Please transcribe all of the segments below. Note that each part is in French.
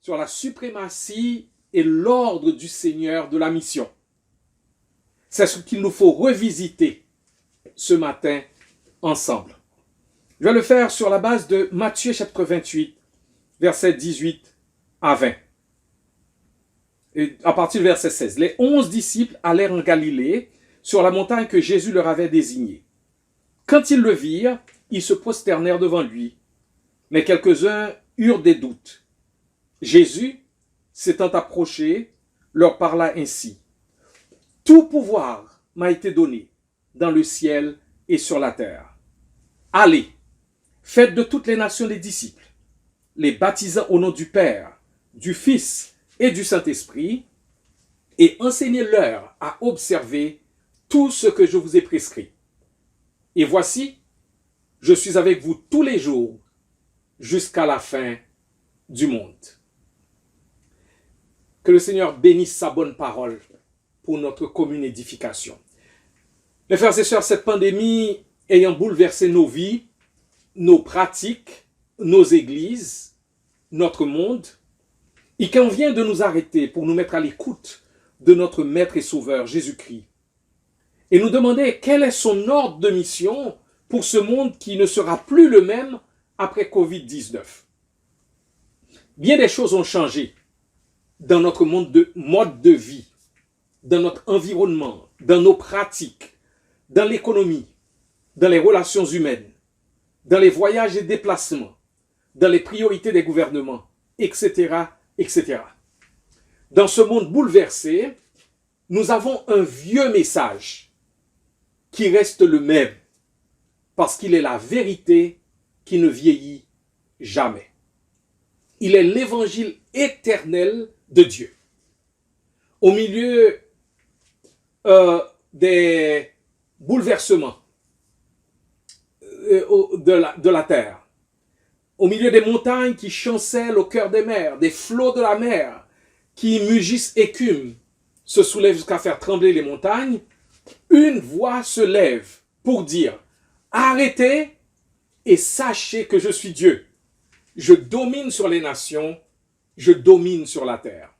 sur la suprématie et l'ordre du Seigneur de la mission. C'est ce qu'il nous faut revisiter ce matin ensemble. Je vais le faire sur la base de Matthieu chapitre 28, versets 18 à 20. Et à partir du verset 16. Les 11 disciples allèrent en Galilée, sur la montagne que Jésus leur avait désignée. Quand ils le virent, ils se prosternèrent devant lui. Mais quelques-uns eurent des doutes. Jésus, s'étant approché, leur parla ainsi. « Tout pouvoir m'a été donné dans le ciel et sur la terre. Allez, faites de toutes les nations des disciples, les baptisant au nom du Père, du Fils et du Saint-Esprit, et enseignez-leur à observer tout ce que je vous ai prescrit. Et voici, je suis avec vous tous les jours jusqu'à la fin du monde. » Que le Seigneur bénisse sa bonne parole pour notre commune édification. Mes frères et sœurs, cette pandémie ayant bouleversé nos vies, nos pratiques, nos églises, notre monde, il convient de nous arrêter pour nous mettre à l'écoute de notre Maître et Sauveur Jésus-Christ et nous demander quel est son ordre de mission pour ce monde qui ne sera plus le même après Covid-19. Bien des choses ont changé dans notre mode de vie, dans notre environnement, dans nos pratiques, dans l'économie, dans les relations humaines, dans les voyages et déplacements, dans les priorités des gouvernements, etc., etc. Dans ce monde bouleversé, nous avons un vieux message qui reste le même, parce qu'il est la vérité qui ne vieillit jamais. Il est l'évangile éternel de Dieu. Au milieu des bouleversements de la terre, au milieu des montagnes qui chancellent au cœur des mers, des flots de la mer qui mugissent écume, se soulèvent jusqu'à faire trembler les montagnes, une voix se lève pour dire « Arrêtez et sachez que je suis Dieu. Je domine sur les nations, je domine sur la terre. »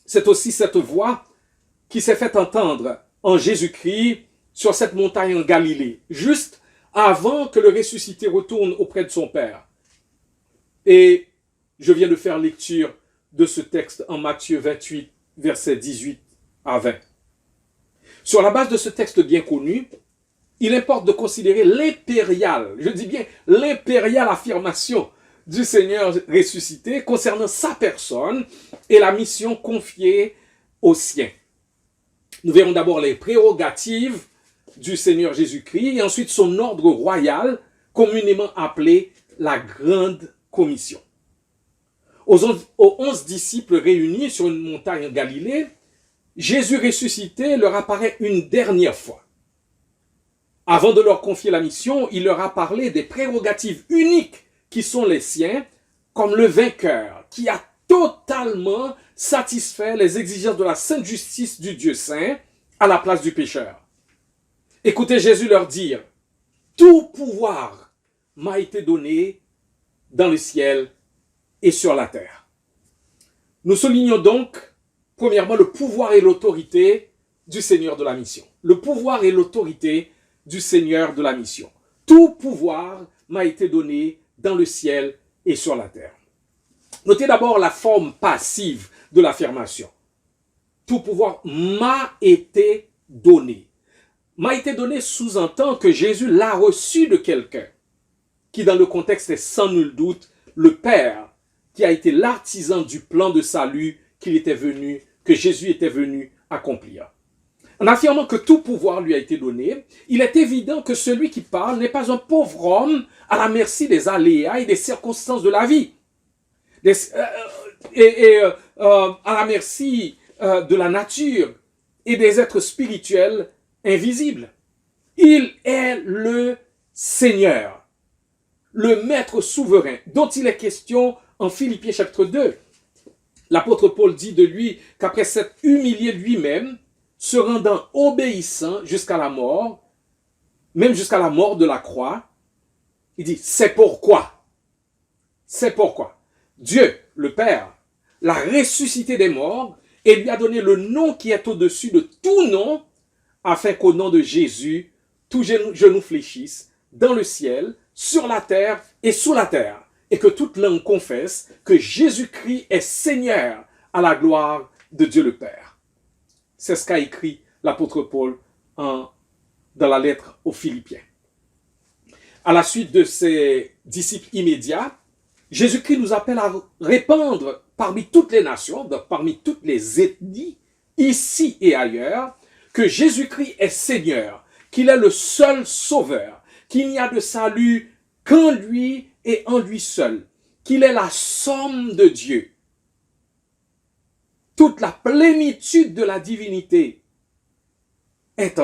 C'est aussi cette voix qui s'est fait entendre en Jésus-Christ sur cette montagne en Galilée, juste avant que le ressuscité retourne auprès de son Père. Et je viens de faire lecture de ce texte en Matthieu 28, versets 18 à 20. Sur la base de ce texte bien connu, il importe de considérer l'impériale, je dis bien l'impériale affirmation du Seigneur ressuscité concernant sa personne et la mission confiée aux siens. Nous verrons d'abord les prérogatives du Seigneur Jésus-Christ et ensuite son ordre royal, communément appelé la Grande Commission. Aux 11 disciples réunis sur une montagne en Galilée, Jésus ressuscité leur apparaît une dernière fois. Avant de leur confier la mission, il leur a parlé des prérogatives uniques qui sont les siens, comme le vainqueur, qui a totalement satisfait les exigences de la sainte justice du Dieu saint à la place du pécheur. Écoutez Jésus leur dire, « Tout pouvoir m'a été donné dans le ciel et sur la terre. » Nous soulignons donc, premièrement, le pouvoir et l'autorité du Seigneur de la mission. Le pouvoir et l'autorité du Seigneur de la mission. Tout pouvoir m'a été donné dans le ciel et sur la terre. Notez d'abord la forme passive de l'affirmation. Tout pouvoir m'a été donné. M'a été donné sous-entend que Jésus l'a reçu de quelqu'un, qui dans le contexte est sans nul doute le Père, qui a été l'artisan du plan de salut que Jésus était venu accomplir. En affirmant que tout pouvoir lui a été donné, il est évident que celui qui parle n'est pas un pauvre homme à la merci des aléas et des circonstances de la vie, à la merci de la nature et des êtres spirituels invisibles. Il est le Seigneur, le Maître souverain, dont il est question en Philippiens chapitre 2. L'apôtre Paul dit de lui qu'après s'être humilié lui-même, se rendant obéissant jusqu'à la mort, même jusqu'à la mort de la croix, il dit, c'est pourquoi Dieu, le Père, l'a ressuscité des morts et lui a donné le nom qui est au-dessus de tout nom, afin qu'au nom de Jésus, tout genou fléchisse dans le ciel, sur la terre et sous la terre, et que toute langue confesse que Jésus-Christ est Seigneur à la gloire de Dieu le Père. C'est ce qu'a écrit l'apôtre Paul dans la lettre aux Philippiens. À la suite de ses disciples immédiats, Jésus-Christ nous appelle à répandre parmi toutes les nations, donc parmi toutes les ethnies, ici et ailleurs, que Jésus-Christ est Seigneur, qu'il est le seul Sauveur, qu'il n'y a de salut qu'en lui et en lui seul, qu'il est la somme de Dieu. Toute la plénitude de la divinité est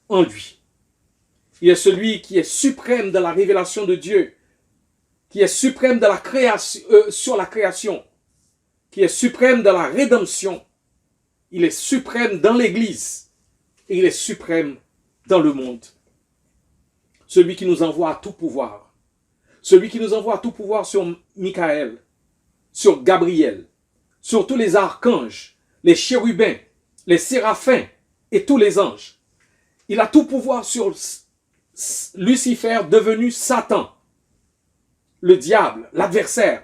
en lui. Il est celui qui est suprême dans la révélation de Dieu, qui est suprême dans la création, sur la création, qui est suprême dans la rédemption. Il est suprême dans l'Église et il est suprême dans le monde. Celui qui nous envoie à tout pouvoir. Celui qui nous envoie à tout pouvoir sur Michael, sur Gabriel, sur tous les archanges, les chérubins, les séraphins et tous les anges. Il a tout pouvoir sur Lucifer devenu Satan, le diable, l'adversaire,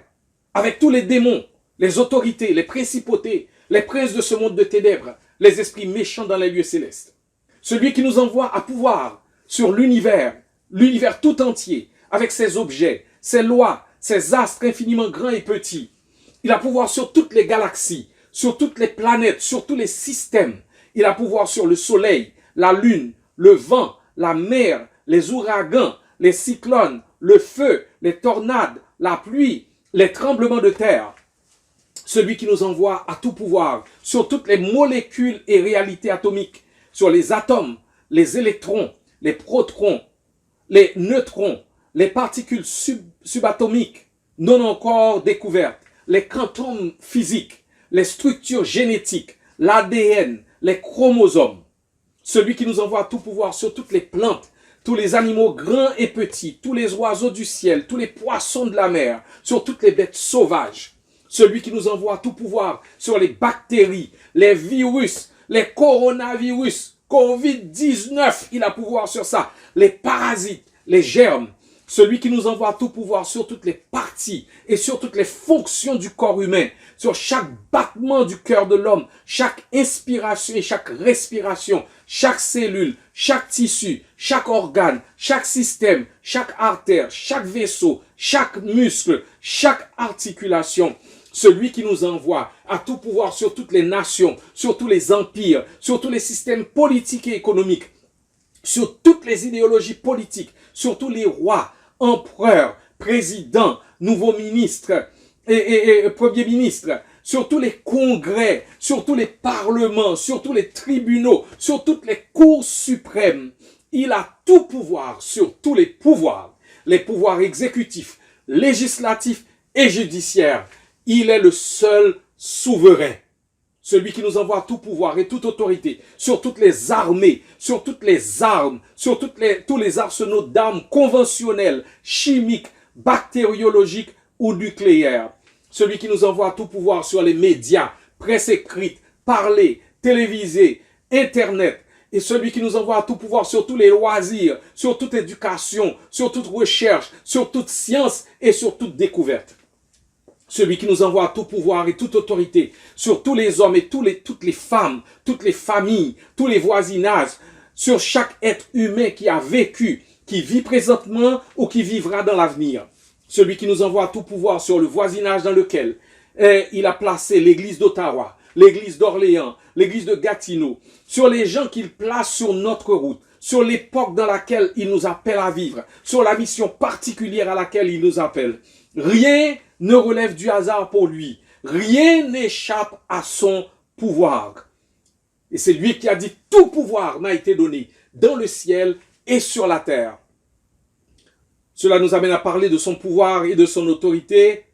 avec tous les démons, les autorités, les principautés, les princes de ce monde de ténèbres, les esprits méchants dans les lieux célestes. Celui qui nous envoie à pouvoir sur l'univers tout entier, avec ses objets, ses lois, ses astres infiniment grands et petits. Il a pouvoir sur toutes les galaxies, sur toutes les planètes, sur tous les systèmes. Il a pouvoir sur le soleil, la lune, le vent, la mer, les ouragans, les cyclones, le feu, les tornades, la pluie, les tremblements de terre. Celui qui nous envoie à tout pouvoir sur toutes les molécules et réalités atomiques, sur les atomes, les électrons, les protons, les neutrons, les particules subatomiques non encore découvertes, les quantums physiques, les structures génétiques, l'ADN, les chromosomes. Celui qui nous envoie à tout pouvoir sur toutes les plantes, tous les animaux grands et petits, tous les oiseaux du ciel, tous les poissons de la mer, sur toutes les bêtes sauvages. Celui qui nous envoie à tout pouvoir sur les bactéries, les virus, les coronavirus, Covid-19, il a pouvoir sur ça, les parasites, les germes. Celui qui nous envoie à tout pouvoir sur toutes les parties et sur toutes les fonctions du corps humain, sur chaque battement du cœur de l'homme, chaque inspiration et chaque respiration, chaque cellule, chaque tissu, chaque organe, chaque système, chaque artère, chaque vaisseau, chaque muscle, chaque articulation. Celui qui nous envoie à tout pouvoir sur toutes les nations, sur tous les empires, sur tous les systèmes politiques et économiques, sur toutes les idéologies politiques, sur tous les rois, empereurs, présidents, nouveaux ministres et premiers ministres, sur tous les congrès, sur tous les parlements, sur tous les tribunaux, sur toutes les cours suprêmes. Il a tout pouvoir sur tous les pouvoirs exécutifs, législatifs et judiciaires. Il est le seul souverain. Celui qui nous envoie tout pouvoir et toute autorité sur toutes les armées, sur toutes les armes, sur tous les arsenaux d'armes conventionnelles, chimiques, bactériologiques ou nucléaires. Celui qui nous envoie tout pouvoir sur les médias, presse écrite, parler, télévisée, Internet. Et celui qui nous envoie tout pouvoir sur tous les loisirs, sur toute éducation, sur toute recherche, sur toute science et sur toute découverte. Celui qui nous envoie tout pouvoir et toute autorité sur tous les hommes et toutes les femmes, toutes les familles, tous les voisinages, sur chaque être humain qui a vécu, qui vit présentement ou qui vivra dans l'avenir. Celui qui nous envoie tout pouvoir sur le voisinage dans lequel il a placé l'église d'Ottawa, l'église d'Orléans, l'église de Gatineau, sur les gens qu'il place sur notre route, sur l'époque dans laquelle il nous appelle à vivre, sur la mission particulière à laquelle il nous appelle. Rien ne relève du hasard pour lui. Rien n'échappe à son pouvoir. Et c'est lui qui a dit, tout pouvoir m'a été donné dans le ciel et sur la terre. Cela nous amène à parler de son pouvoir et de son autorité,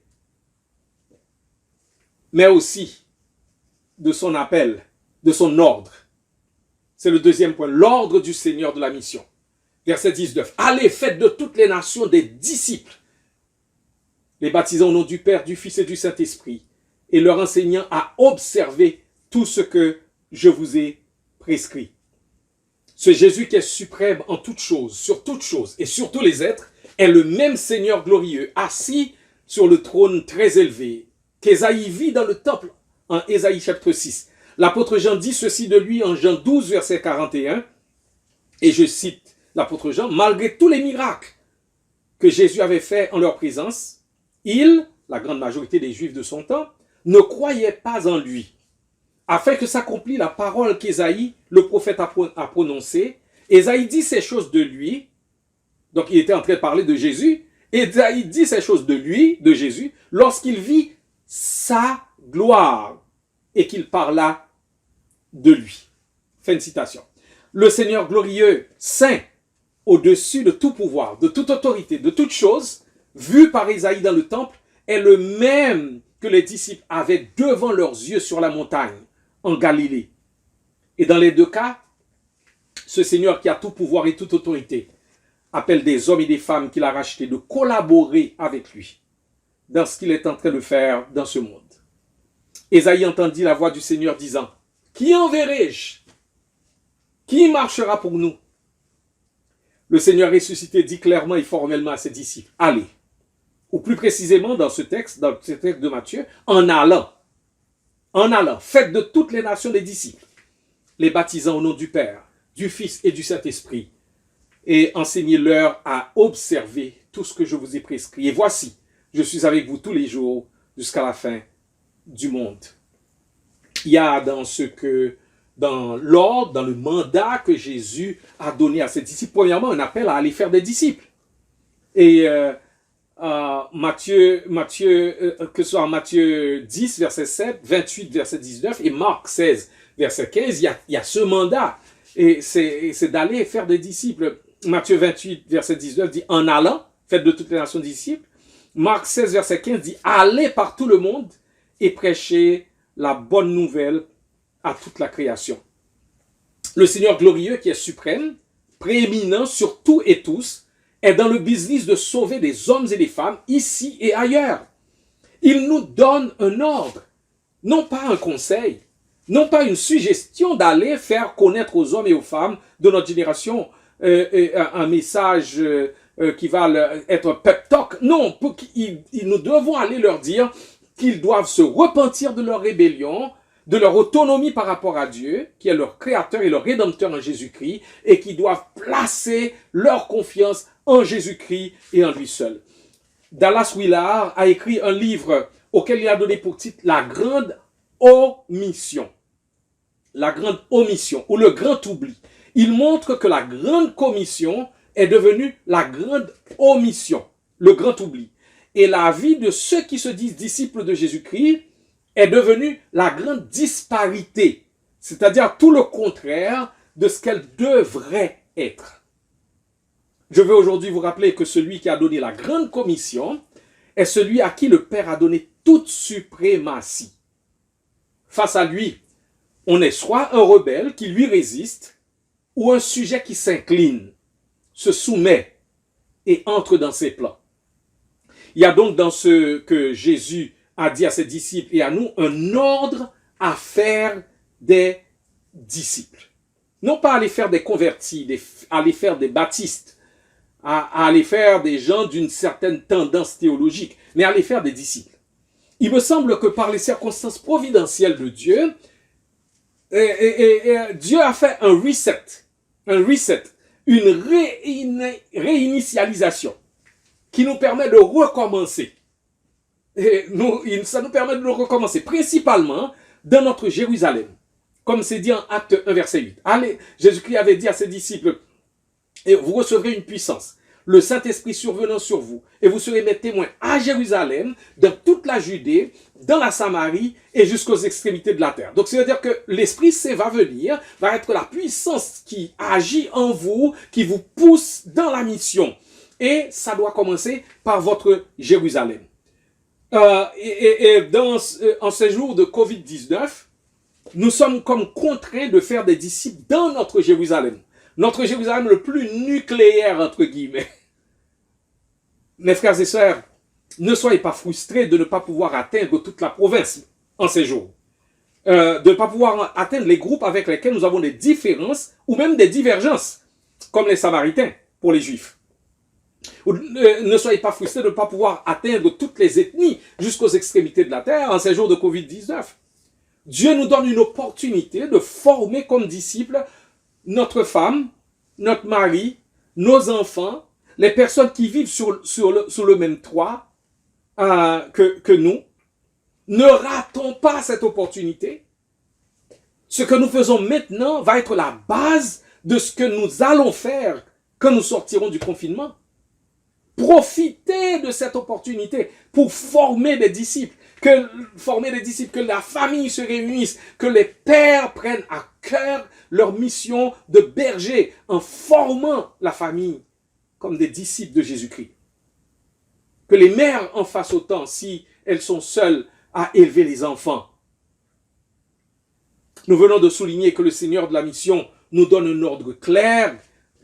mais aussi de son appel, de son ordre. C'est le deuxième point, l'ordre du Seigneur de la mission. Verset 19. Allez, faites de toutes les nations des disciples. les baptisant au nom du Père, du Fils et du Saint-Esprit, et leur enseignant à observer tout ce que je vous ai prescrit. Ce Jésus qui est suprême en toutes choses et sur tous les êtres, est le même Seigneur glorieux, assis sur le trône très élevé, qu'Ésaïe vit dans le temple, en Ésaïe chapitre 6. L'apôtre Jean dit ceci de lui en Jean 12, verset 41, et je cite l'apôtre Jean, « Malgré tous les miracles que Jésus avait faits en leur présence, ils, la grande majorité des Juifs de son temps, ne croyaient pas en lui, afin que s'accomplisse la parole qu'Ésaïe, le prophète, a prononcée. Ésaïe dit ces choses de lui, donc il était en train de parler de Jésus, Ésaïe dit ces choses de lui, de Jésus, lorsqu'il vit sa gloire et qu'il parla de lui. » Fin de citation. Le Seigneur glorieux, saint, au-dessus de tout pouvoir, de toute autorité, de toute chose, vu par Ésaïe dans le temple, est le même que les disciples avaient devant leurs yeux sur la montagne, en Galilée. Et dans les deux cas, ce Seigneur qui a tout pouvoir et toute autorité appelle des hommes et des femmes qu'il a rachetés de collaborer avec lui dans ce qu'il est en train de faire dans ce monde. Ésaïe entendit la voix du Seigneur disant, « Qui enverrai-je? Qui marchera pour nous ?» Le Seigneur ressuscité dit clairement et formellement à ses disciples, « Allez !» Ou plus précisément dans ce texte de Matthieu, en allant, faites de toutes les nations des disciples, les baptisant au nom du Père, du Fils et du Saint-Esprit, et enseignez-leur à observer tout ce que je vous ai prescrit. Et voici, je suis avec vous tous les jours jusqu'à la fin du monde. Il y a dans l'ordre, dans le mandat que Jésus a donné à ses disciples, premièrement, un appel à aller faire des disciples. Et que ce soit en Matthieu 10, verset 7, 28, verset 19, et Marc 16, verset 15, il y a ce mandat. Et c'est d'aller faire des disciples. Matthieu 28, verset 19 dit, en allant, faites de toutes les nations des disciples. Marc 16, verset 15 dit, allez par tout le monde et prêchez la bonne nouvelle à toute la création. Le Seigneur glorieux qui est suprême, prééminent sur tout et tous, est dans le business de sauver des hommes et des femmes ici et ailleurs. Il nous donne un ordre, non pas un conseil, non pas une suggestion d'aller faire connaître aux hommes et aux femmes de notre génération un message qui va être un pep talk. Non, nous devons aller leur dire qu'ils doivent se repentir de leur rébellion, de leur autonomie par rapport à Dieu, qui est leur créateur et leur rédempteur en Jésus-Christ, et qui doivent placer leur confiance en Jésus-Christ et en lui seul. Dallas Willard a écrit un livre auquel il a donné pour titre La Grande Omission. La Grande Omission, ou le Grand Oubli. Il montre que la Grande Commission est devenue la Grande Omission, le Grand Oubli. Et la vie de ceux qui se disent disciples de Jésus-Christ est devenue la grande disparité, c'est-à-dire tout le contraire de ce qu'elle devrait être. Je veux aujourd'hui vous rappeler que celui qui a donné la grande commission est celui à qui le Père a donné toute suprématie. Face à lui, on est soit un rebelle qui lui résiste, ou un sujet qui s'incline, se soumet et entre dans ses plans. Il y a donc dans ce que Jésus a dit à ses disciples et à nous un ordre à faire des disciples. Non pas aller faire des convertis, aller faire des baptistes, à aller faire des gens d'une certaine tendance théologique, mais aller faire des disciples. Il me semble que par les circonstances providentielles de Dieu, Dieu a fait un reset, une réinitialisation qui nous permet de recommencer. Ça nous permet de recommencer, principalement dans notre Jérusalem. Comme c'est dit en Acte 1, verset 8. Allez, Jésus-Christ avait dit à ses disciples, et vous recevrez une puissance, le Saint-Esprit survenant sur vous, et vous serez mes témoins à Jérusalem, dans toute la Judée, dans la Samarie, et jusqu'aux extrémités de la terre. Donc, c'est-à-dire que l'Esprit Saint va venir, va être la puissance qui agit en vous, qui vous pousse dans la mission. Et ça doit commencer par votre Jérusalem. En ces jours de Covid-19, nous sommes comme contraints de faire des disciples dans notre Jérusalem. Notre Jérusalem le plus nucléaire, entre guillemets. Mes frères et sœurs, Ne soyez pas frustrés de ne pas pouvoir atteindre toute la province en ces jours. De ne pas pouvoir atteindre les groupes avec lesquels nous avons des différences ou même des divergences, comme les Samaritains pour les Juifs. Ne soyez pas frustrés de ne pas pouvoir atteindre toutes les ethnies jusqu'aux extrémités de la terre en ces jours de Covid-19. Dieu nous donne une opportunité de former comme disciples notre femme, notre mari, nos enfants, les personnes qui vivent sous le même toit que nous. Ne ratons pas cette opportunité. Ce que nous faisons maintenant va être la base de ce que nous allons faire quand nous sortirons du confinement. Profitez de cette opportunité pour former des disciples, que la famille se réunisse, que les pères prennent à cœur leur mission de berger en formant la famille comme des disciples de Jésus-Christ. Que les mères en fassent autant si elles sont seules à élever les enfants. Nous venons de souligner que le Seigneur de la mission nous donne un ordre clair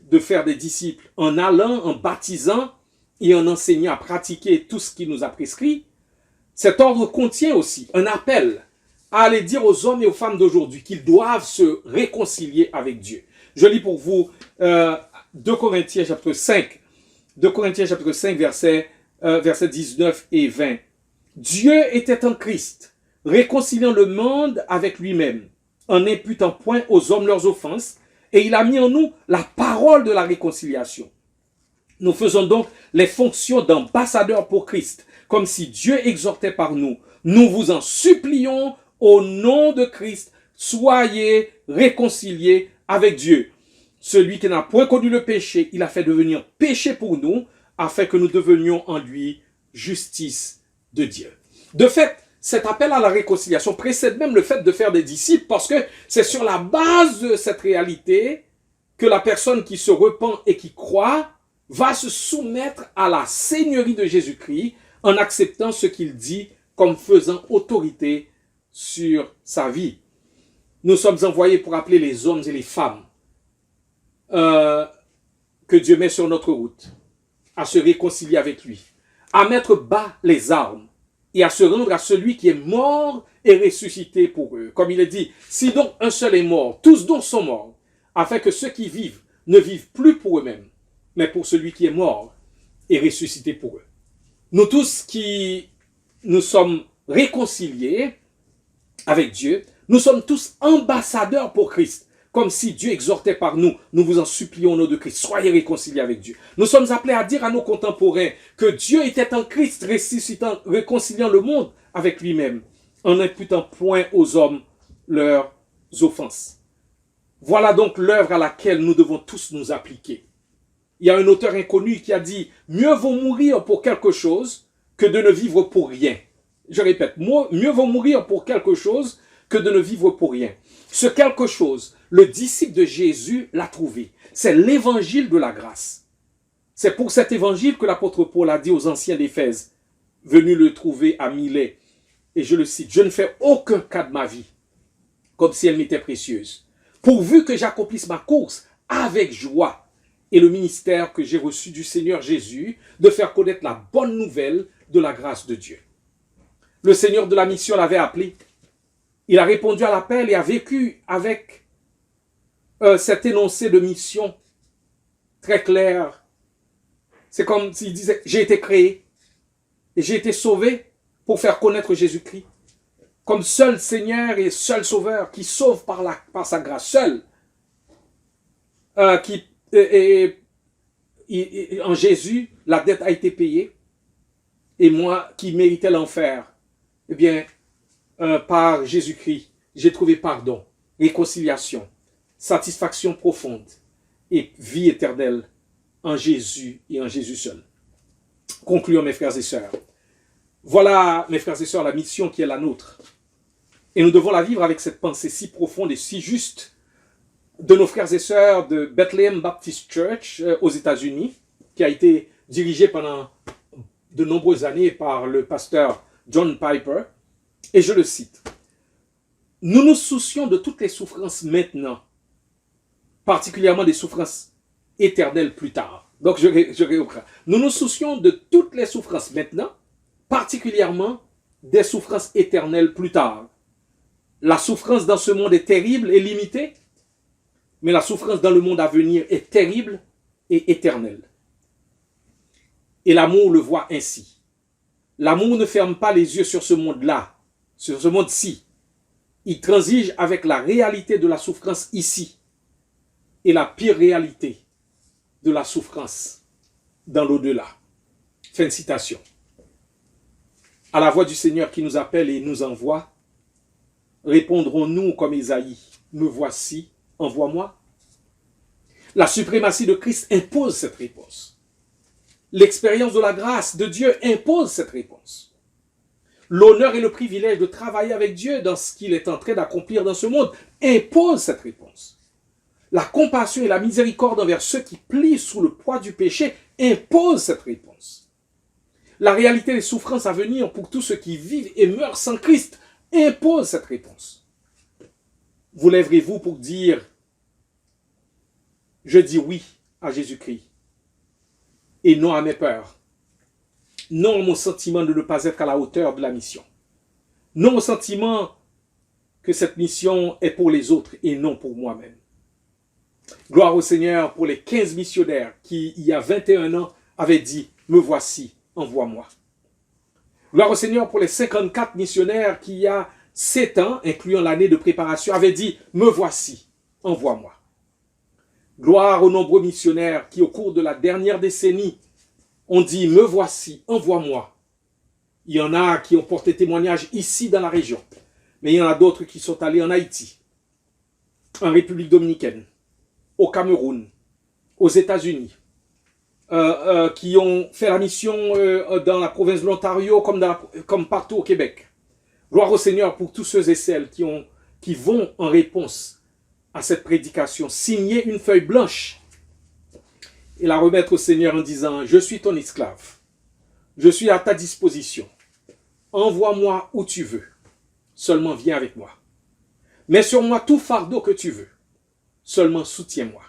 de faire des disciples en allant, en baptisant et en enseignant à pratiquer tout ce qu'il nous a prescrit. Cet ordre contient aussi un appel à aller dire aux hommes et aux femmes d'aujourd'hui qu'ils doivent se réconcilier avec Dieu. Je lis pour vous 2 Corinthiens chapitre 5, versets 19 et 20. Dieu était en Christ, réconciliant le monde avec lui-même, en n'imputant point aux hommes leurs offenses, et il a mis en nous la parole de la réconciliation. Nous faisons donc les fonctions d'ambassadeurs pour Christ, comme si Dieu exhortait par nous. Nous vous en supplions au nom de Christ, soyez réconciliés avec Dieu. Celui qui n'a point connu le péché, il a fait devenir péché pour nous, afin que nous devenions en lui justice de Dieu. De fait, cet appel à la réconciliation précède même le fait de faire des disciples, parce que c'est sur la base de cette réalité que la personne qui se repent et qui croit va se soumettre à la seigneurie de Jésus-Christ en acceptant ce qu'il dit comme faisant autorité sur sa vie. Nous sommes envoyés pour appeler les hommes et les femmes que Dieu met sur notre route à se réconcilier avec lui, à mettre bas les armes et à se rendre à celui qui est mort et ressuscité pour eux. Comme il est dit, si donc un seul est mort, tous donc sont morts, afin que ceux qui vivent ne vivent plus pour eux-mêmes, mais pour celui qui est mort et ressuscité pour eux. Nous tous qui nous sommes réconciliés avec Dieu, nous sommes tous ambassadeurs pour Christ. Comme si Dieu exhortait par nous, nous vous en supplions au nom de Christ, soyez réconciliés avec Dieu. Nous sommes appelés à dire à nos contemporains que Dieu était en Christ, ressuscitant, réconciliant le monde avec lui-même, en n'imputant point aux hommes leurs offenses. Voilà donc l'œuvre à laquelle nous devons tous nous appliquer. Il y a un auteur inconnu qui a dit « Mieux vaut mourir pour quelque chose que de ne vivre pour rien ». Je répète, mieux vaut mourir pour quelque chose que de ne vivre pour rien. Ce quelque chose, le disciple de Jésus l'a trouvé. C'est l'évangile de la grâce. C'est pour cet évangile que l'apôtre Paul a dit aux anciens d'Éphèse, venus le trouver à Milet, et je le cite, « Je ne fais aucun cas de ma vie, comme si elle m'était précieuse, pourvu que j'accomplisse ma course avec joie et le ministère que j'ai reçu du Seigneur Jésus, de faire connaître la bonne nouvelle de la grâce de Dieu. » Le Seigneur de la mission l'avait appelé. Il a répondu à l'appel et a vécu avec cet énoncé de mission très clair. C'est comme s'il disait, j'ai été créé et j'ai été sauvé pour faire connaître Jésus-Christ comme seul Seigneur et seul Sauveur qui sauve par sa grâce seule. En Jésus, la dette a été payée et moi qui méritais l'enfer, eh bien, par Jésus-Christ, j'ai trouvé pardon, réconciliation, satisfaction profonde et vie éternelle en Jésus et en Jésus seul. Concluons, mes frères et sœurs. Voilà, mes frères et sœurs, la mission qui est la nôtre. Et nous devons la vivre avec cette pensée si profonde et si juste de nos frères et sœurs de Bethlehem Baptist Church aux États-Unis, qui a été dirigée pendant de nombreuses années par le pasteur John Piper. Et je le cite. « Nous nous soucions de toutes les souffrances maintenant, particulièrement des souffrances éternelles plus tard. » Donc je reprends. « Nous nous soucions de toutes les souffrances maintenant, particulièrement des souffrances éternelles plus tard. La souffrance dans ce monde est terrible et limitée, mais la souffrance dans le monde à venir est terrible et éternelle. Et l'amour le voit ainsi. L'amour ne ferme pas les yeux sur ce monde-là, sur ce monde-ci. Il transige avec la réalité de la souffrance ici et la pire réalité de la souffrance dans l'au-delà. Fin de citation. À la voix du Seigneur qui nous appelle et nous envoie, répondrons-nous comme Ésaïe, me voici, envoie-moi? La suprématie de Christ impose cette réponse. L'expérience de la grâce de Dieu impose cette réponse. L'honneur et le privilège de travailler avec Dieu dans ce qu'il est en train d'accomplir dans ce monde impose cette réponse. La compassion et la miséricorde envers ceux qui plient sous le poids du péché impose cette réponse. La réalité des souffrances à venir pour tous ceux qui vivent et meurent sans Christ impose cette réponse. Vous lèverez-vous pour dire « Je dis oui à Jésus-Christ et non à mes peurs. Non à mon sentiment de ne pas être à la hauteur de la mission. Non au sentiment que cette mission est pour les autres et non pour moi-même. » Gloire au Seigneur pour les 15 missionnaires qui, il y a 21 ans, avaient dit « Me voici, envoie-moi ». Gloire au Seigneur pour les 54 missionnaires qui, il y a 7 ans, incluant l'année de préparation, avaient dit « Me voici, envoie-moi ». Gloire aux nombreux missionnaires qui, au cours de la dernière décennie, ont dit « Me voici, envoie-moi ». Il y en a qui ont porté témoignage ici dans la région, mais il y en a d'autres qui sont allés en Haïti, en République dominicaine, au Cameroun, aux États-Unis, qui ont fait la mission dans la province de l'Ontario comme partout au Québec. Gloire au Seigneur pour tous ceux et celles qui vont en réponse à cette prédication, signer une feuille blanche et la remettre au Seigneur en disant « Je suis ton esclave, je suis à ta disposition, envoie-moi où tu veux, seulement viens avec moi. Mets sur moi tout fardeau que tu veux, seulement soutiens-moi.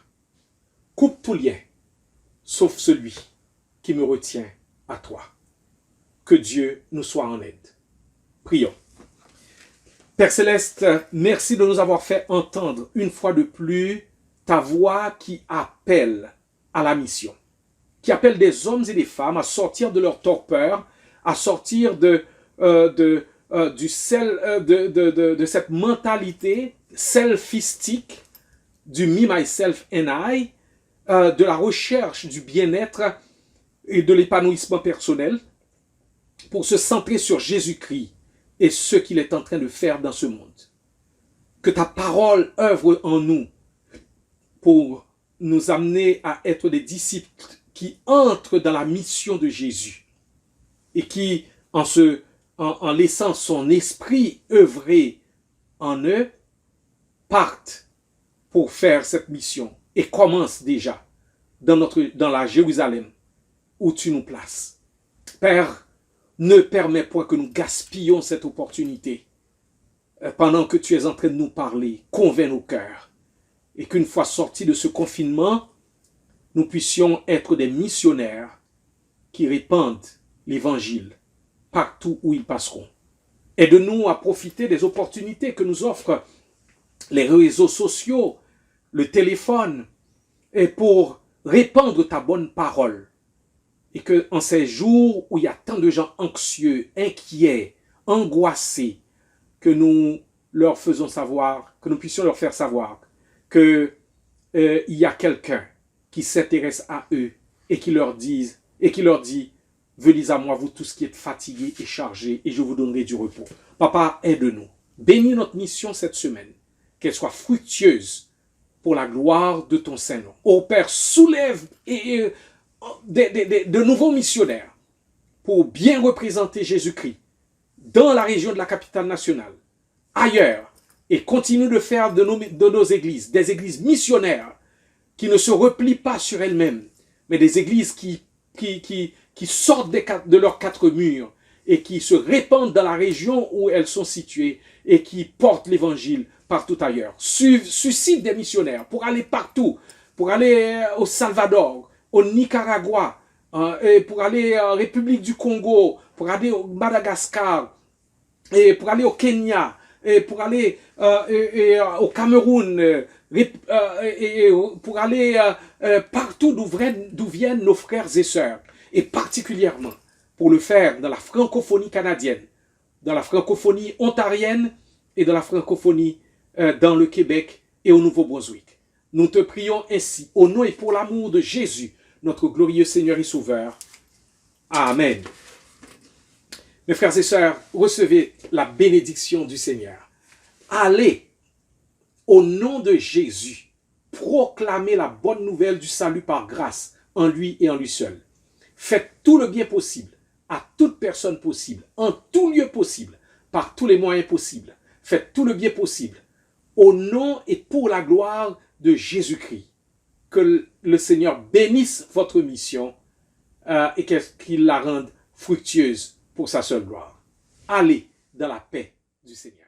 Coupe tout lien, sauf celui qui me retient à toi. Que Dieu nous soit en aide. » Prions. Père Céleste, merci de nous avoir fait entendre une fois de plus ta voix qui appelle à la mission, qui appelle des hommes et des femmes à sortir de leur torpeur, à sortir de cette mentalité selfistique, du me, myself and I, de la recherche du bien-être et de l'épanouissement personnel, pour se centrer sur Jésus-Christ et ce qu'il est en train de faire dans ce monde. Que ta parole œuvre en nous pour nous amener à être des disciples qui entrent dans la mission de Jésus et qui, en laissant son esprit œuvrer en eux, partent pour faire cette mission et commencent déjà dans la Jérusalem où tu nous places. Père, ne permets point que nous gaspillons cette opportunité pendant que tu es en train de nous parler. Convainc nos cœurs. Et qu'une fois sortis de ce confinement, nous puissions être des missionnaires qui répandent l'évangile partout où ils passeront. Aide-nous à profiter des opportunités que nous offrent les réseaux sociaux, le téléphone, et pour répandre ta bonne parole. Et que en ces jours où il y a tant de gens anxieux, inquiets, angoissés, que nous leur faisons savoir, que nous puissions leur faire savoir que il y a quelqu'un qui s'intéresse à eux et qui leur dit, venez à moi vous tous qui êtes fatigués et chargés et je vous donnerai du repos. Papa, aide-nous. Bénis notre mission cette semaine, qu'elle soit fructueuse pour la gloire de ton Saint-Nom. Ô Père, soulève de nouveaux missionnaires pour bien représenter Jésus-Christ dans la région de la capitale nationale, ailleurs, et continue de faire de nos églises des églises missionnaires qui ne se replient pas sur elles-mêmes, mais des églises qui sortent de leurs 4 murs et qui se répandent dans la région où elles sont situées et qui portent l'évangile partout ailleurs. Suscite des missionnaires pour aller partout, pour aller au Salvador, au Nicaragua, et pour aller en République du Congo, pour aller au Madagascar, et pour aller au Kenya, et pour aller au Cameroun, et pour aller partout d'où viennent nos frères et sœurs, et particulièrement pour le faire dans la francophonie canadienne, dans la francophonie ontarienne et dans la francophonie dans le Québec et au Nouveau-Brunswick. Nous te prions ainsi, au nom et pour l'amour de Jésus, notre glorieux Seigneur et Sauveur. Amen. Mes frères et sœurs, recevez la bénédiction du Seigneur. Allez, au nom de Jésus, proclamer la bonne nouvelle du salut par grâce en lui et en lui seul. Faites tout le bien possible, à toute personne possible, en tout lieu possible, par tous les moyens possibles. Faites tout le bien possible, au nom et pour la gloire de Jésus-Christ. Que le Seigneur bénisse votre mission et qu'il la rende fructueuse pour sa seule gloire. Allez dans la paix du Seigneur.